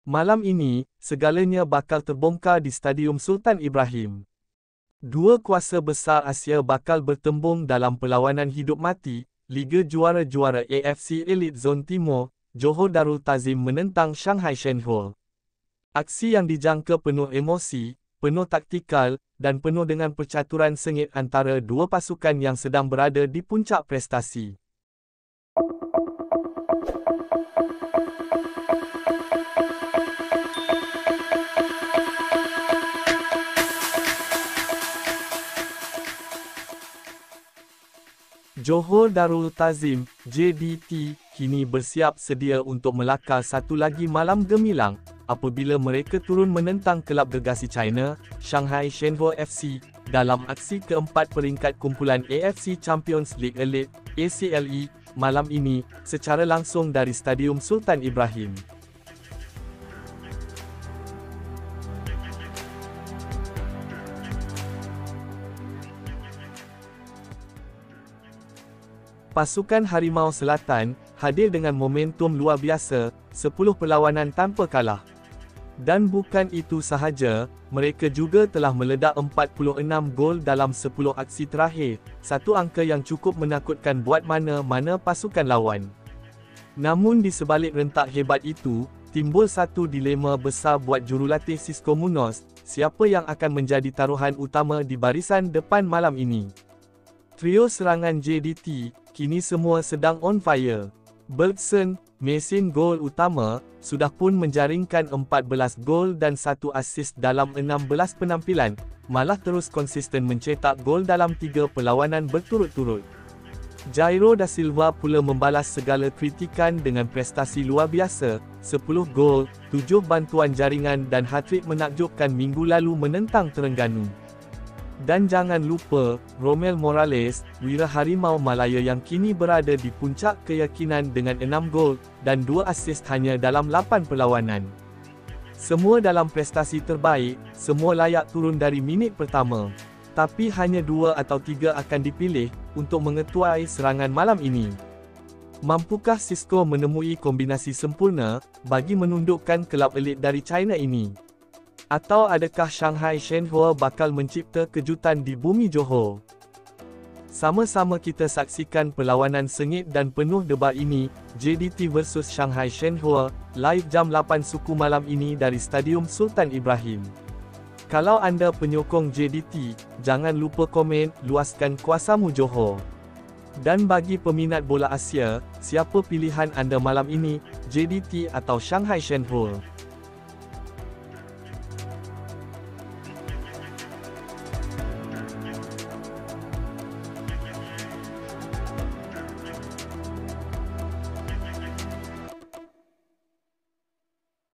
Malam ini, segalanya bakal terbongkar di Stadium Sultan Ibrahim. Dua kuasa besar Asia bakal bertembung dalam perlawanan hidup mati, Liga Juara-Juara AFC Elite Zone Timur, Johor Darul Ta'zim menentang Shanghai Shenhua. Aksi yang dijangka penuh emosi, penuh taktikal, dan penuh dengan percaturan sengit antara dua pasukan yang sedang berada di puncak prestasi. Johor Darul Ta'zim, JDT, kini bersiap sedia untuk melakar satu lagi malam gemilang, apabila mereka turun menentang kelab gergasi China, Shanghai Shenhua FC, dalam aksi keempat peringkat kumpulan AFC Champions League Elite, ACLE, malam ini, secara langsung dari Stadium Sultan Ibrahim. Pasukan Harimau Selatan hadir dengan momentum luar biasa, 10 perlawanan tanpa kalah. Dan bukan itu sahaja, mereka juga telah meledak 46 gol dalam 10 aksi terakhir, satu angka yang cukup menakutkan buat mana-mana pasukan lawan. Namun di sebalik rentak hebat itu, timbul satu dilema besar buat jurulatih Xisco Munoz, siapa yang akan menjadi taruhan utama di barisan depan malam ini. Trio serangan JDT, kini semua sedang on fire. Bergson, mesin gol utama, sudah pun menjaringkan 14 gol dan 1 assist dalam 16 penampilan, malah terus konsisten mencetak gol dalam 3 perlawanan berturut-turut. Jairo da Silva pula membalas segala kritikan dengan prestasi luar biasa, 10 gol, 7 bantuan jaringan dan hat-trick menakjubkan minggu lalu menentang Terengganu. Dan jangan lupa, Romel Morales, wira Harimau Malaya yang kini berada di puncak keyakinan dengan 6 gol, dan 2 assist hanya dalam 8 perlawanan. Semua dalam prestasi terbaik, semua layak turun dari minit pertama. Tapi hanya 2 atau 3 akan dipilih, untuk mengetuai serangan malam ini. Mampukah Xisco menemui kombinasi sempurna, bagi menundukkan kelab elit dari China ini? Atau adakah Shanghai Shenhua bakal mencipta kejutan di bumi Johor? Sama-sama kita saksikan perlawanan sengit dan penuh debat ini, JDT versus Shanghai Shenhua, live jam 8 suku malam ini dari Stadium Sultan Ibrahim. Kalau anda penyokong JDT, jangan lupa komen, luaskan kuasamu Johor. Dan bagi peminat bola Asia, siapa pilihan anda malam ini, JDT atau Shanghai Shenhua?